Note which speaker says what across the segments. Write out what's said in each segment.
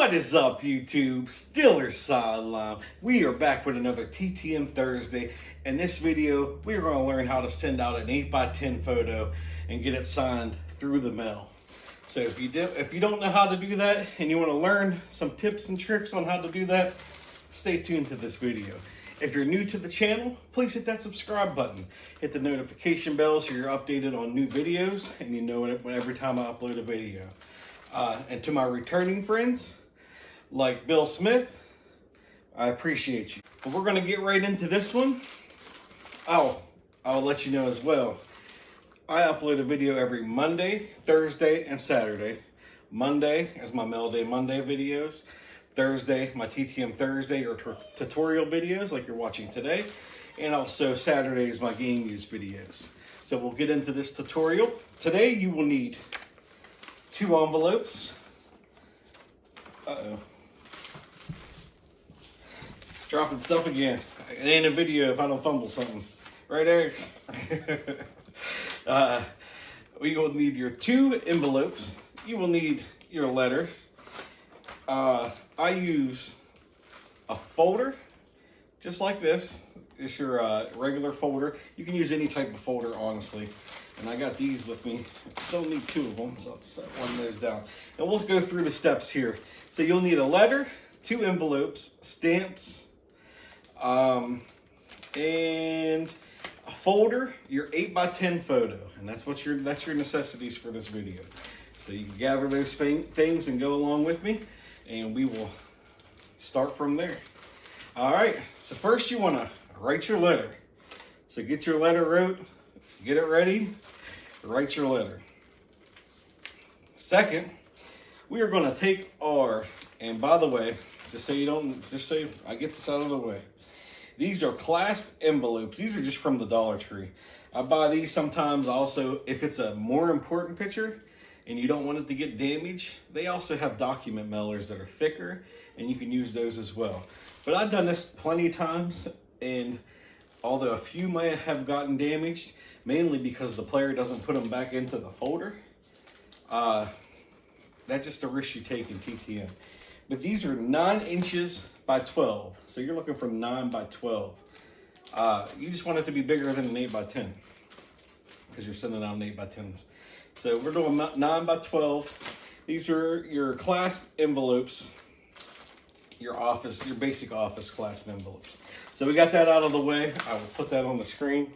Speaker 1: What is up, YouTube? Steelers Sideline. We are back with another TTM Thursday. In this video, we are going to learn how to send out an 8x10 photo and get it signed through the mail. So if you don't know how to do that and you want to learn some tips and tricks on how to do that, stay tuned to this video. If you're new to the channel, please hit that subscribe button. Hit the notification bell so you're updated on new videos and you know it every time I upload a video. And to my returning friends, like Bill Smith, I appreciate you. But we're going to get right into this one. I'll let you know as well. I upload a video every Monday, Thursday, and Saturday. Monday is my Mail Day Monday videos. Thursday, my TTM Thursday or tutorial videos like you're watching today. And also Saturday is my game use videos. So we'll get into this tutorial. Today you will need 2 envelopes. Dropping stuff again. It ain't a video if I don't fumble something. Right there. We will need your 2 envelopes. You will need your letter. I use a folder, just like this. It's your regular folder. You can use any type of folder, honestly. And I got these with me. Don't need 2 of them, so I'll set one of those down. And we'll go through the steps here. So you'll need a letter, 2 envelopes, stamps, and a folder, your 8x10 photo. And that's your necessities for this video. So you can gather those things and go along with me, and we will start from there. All right, so first you want to write your letter. So get your letter wrote, get it ready, write your letter. Second, we are going to take and by the way, just so I get this out of the way, these are clasp envelopes. These are just from the Dollar Tree. I buy these sometimes also if it's a more important picture and you don't want it to get damaged. They also have document mailers that are thicker, and you can use those as well. But I've done this plenty of times, and although a few may have gotten damaged, mainly because the player doesn't put them back into the folder, that's just a risk you take in TTM. But these are 9 inches by 12, so you're looking for 9 by 12. You just want it to be bigger than an 8 by 10 because you're sending out an 8 by 10. So we're doing 9 by 12. These are your clasp envelopes, your basic office clasp envelopes. So we got that out of the way. I will put that on the screen.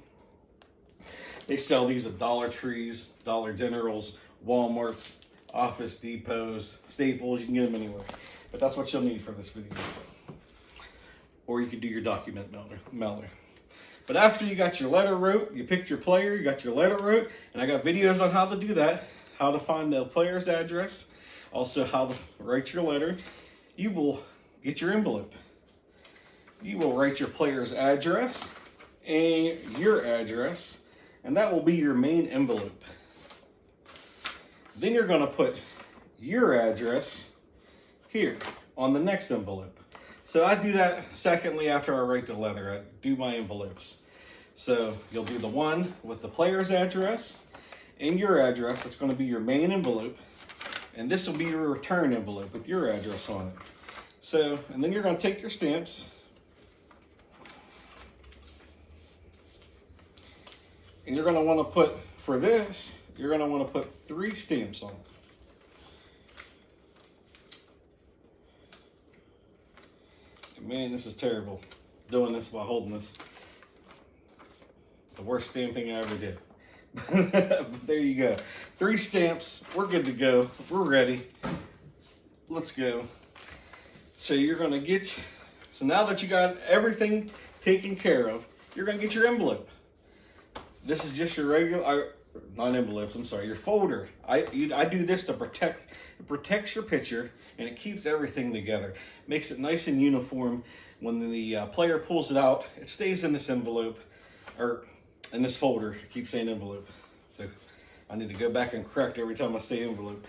Speaker 1: They sell these at Dollar Trees, Dollar Generals, Walmarts, Office Depots, Staples. You can get them anywhere. But that's what you'll need for this video. Or you can do your document mailer. But after you got your letter wrote, you picked your player, you got your letter wrote, and I got videos on how to do that, how to find the player's address, also how to write your letter. You will get your envelope. You will write your player's address and your address, and that will be your main envelope. Then you're going to put your address here on the next envelope. So I do that secondly after I write the letter. I do my envelopes. So you'll do the one with the player's address and your address. That's going to be your main envelope. And this will be your return envelope with your address on it. So, and then you're going to take your stamps. And you're going to want to put, for this, you're going to want to put 3 stamps on it. Man, this is terrible, doing this while holding this. The worst stamping I ever did. But there you go. 3 stamps. We're good to go. We're ready. Let's go. So you're going to so now that you got everything taken care of, you're going to get your envelope. This is just your regular, not envelopes, I'm sorry, your folder. I do this to protects your picture, and it keeps everything together. Makes it nice and uniform. When the player pulls it out, it stays in this envelope, or in this folder. I keep saying envelope, so I need to go back and correct every time I say envelope.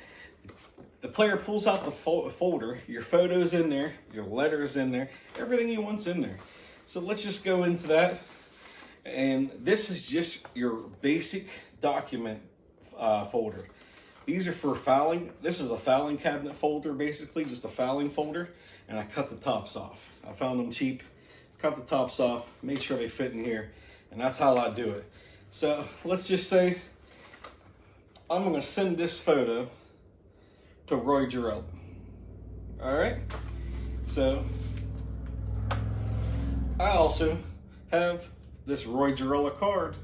Speaker 1: The player pulls out the folder, your photo's in there, your letter's in there, everything you want's in there. So let's just go into that. And this is just your basic document folder. These are for filing. This is a filing cabinet folder, basically, just a filing folder. And I cut the tops off. I found them cheap, cut the tops off, made sure they fit in here. And that's how I do it. So let's just say I'm gonna send this photo to Roy Jarrell. All right? So I also have this Roy Jarrell card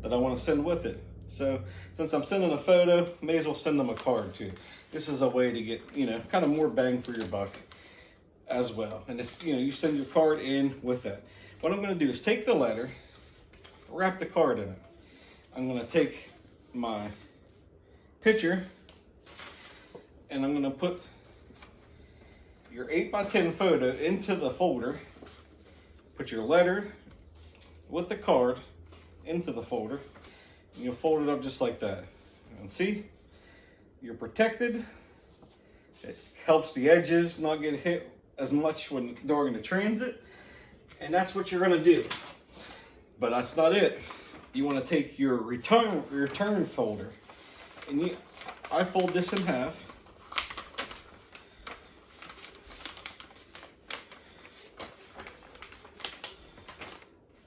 Speaker 1: that I want to send with it. So since I'm sending a photo, may as well send them a card too. This is a way to get, kind of more bang for your buck as well. And it's, you send your card in with that. What I'm going to do is take the letter, wrap the card in it. I'm going to take my picture and I'm going to put your 8x10 photo into the folder. Put your letter with the card into the folder. And you'll fold it up just like that. And see, you're protected. It helps the edges not get hit as much during the transit. And that's what you're gonna do. But that's not it. You wanna take your return folder, and I fold this in half.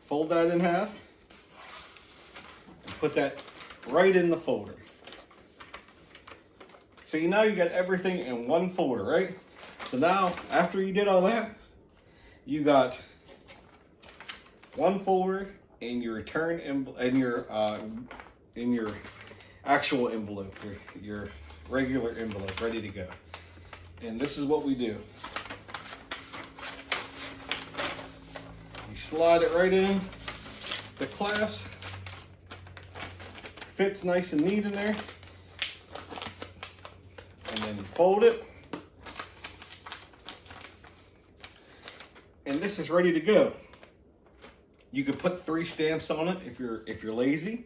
Speaker 1: Fold that in half and put that right in the folder. So now you got everything in one folder, right? So now, after you did all that, you got one folder in your return in your actual envelope, your regular envelope, ready to go. And this is what we do. You slide it right in. The clasp fits nice and neat in there. And then you fold it. And this is ready to go. You could put 3 stamps on it if you're lazy.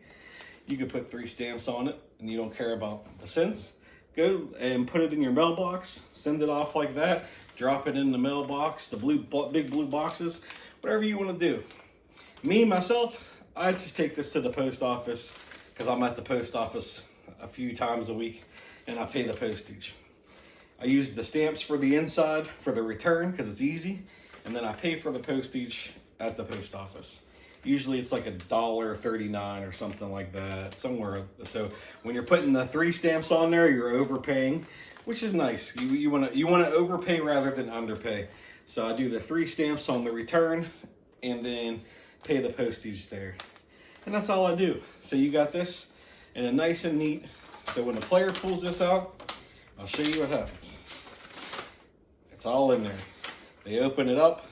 Speaker 1: You could put 3 stamps on it and you don't care about the cents. Go and put it in your mailbox, send it off like that, drop it in the mailbox, the big blue boxes, whatever you want to do. Me, myself, I just take this to the post office because I'm at the post office a few times a week and I pay the postage. I use the stamps for the inside for the return because it's easy, and then I pay for the postage at the post office. Usually it's like $1.39 or something like that, somewhere. So when you're putting the 3 stamps on there, you're overpaying, which is nice. You want to overpay rather than underpay. So I do the 3 stamps on the return and then pay the postage there. And that's all I do. So you got this and a nice and neat. So when the player pulls this out, I'll show you what happens. It's all in there. They open it up.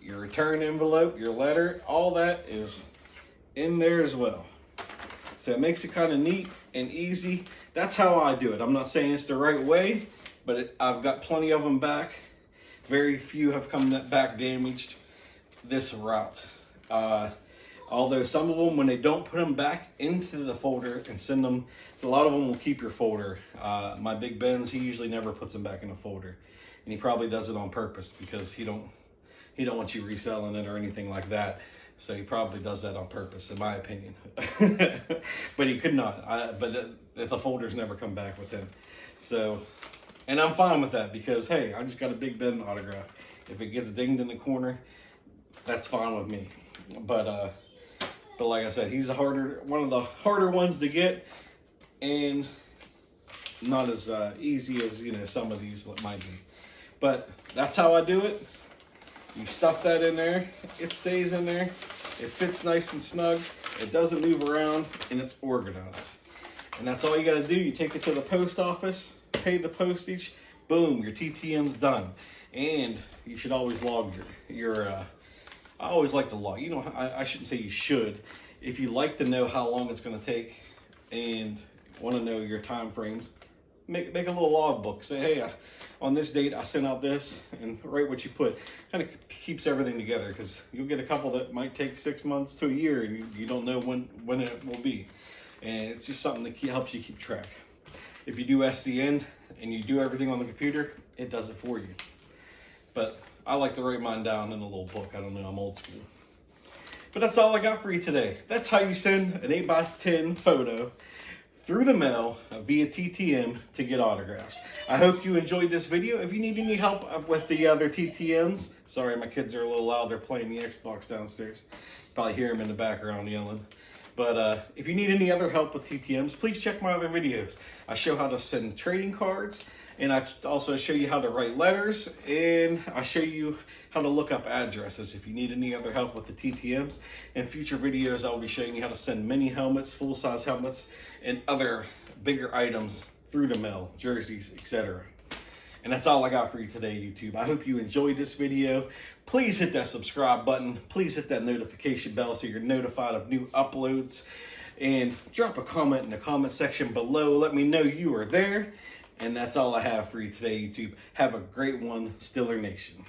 Speaker 1: Your return envelope, your letter, all that is in there as well. So it makes it kind of neat and easy. That's how I do it. I'm not saying it's the right way, but I've got plenty of them back. Very few have come back damaged this route. Although some of them, when they don't put them back into the folder and send them, a lot of them will keep your folder. My Big Ben's, he usually never puts them back in a folder. And he probably does it on purpose because he don't want you reselling it or anything like that. So he probably does that on purpose, in my opinion. But he could not. The folders never come back with him. So, and I'm fine with that because, hey, I just got a Big Ben autograph. If it gets dinged in the corner, that's fine with me. But like I said, he's one of the harder ones to get, and not as easy as some of these might be. But that's how I do it. You stuff that in there, it stays in there, it fits nice and snug, it doesn't move around, and it's organized. And that's all you gotta do. You take it to the post office, pay the postage, boom, your TTM's done. And you should always log your I always like to log. I shouldn't say you should. If you like to know how long it's gonna take and wanna know your time frames, make a little log book. Say, hey, on this date I sent out this, and write what you put. Kind of keeps everything together, because you'll get a couple that might take 6 months to a year and you don't know when it will be. And it's just something that helps you keep track. If you do SCN and you do everything on the computer, it does it for you. But I like to write mine down in a little book. I don't know, I'm old school. But that's all I got for you today. That's how you send an 8x10 photo through the mail via TTM to get autographs. I hope you enjoyed this video. If you need any help with the other TTMs, sorry, my kids are a little loud. They're playing the Xbox downstairs. Probably hear them in the background yelling. But if you need any other help with TTMs, please check my other videos. I show how to send trading cards, and I also show you how to write letters, and I show you how to look up addresses. If you need any other help with the TTMs, in future videos I'll be showing you how to send mini helmets, full-size helmets, and other bigger items through the mail, jerseys, etc. And that's all I got for you today, YouTube. I hope you enjoyed this video. Please hit that subscribe button. Please hit that notification bell so you're notified of new uploads. And drop a comment in the comment section below. Let me know you are there. And that's all I have for you today, YouTube. Have a great one, Stiller Nation.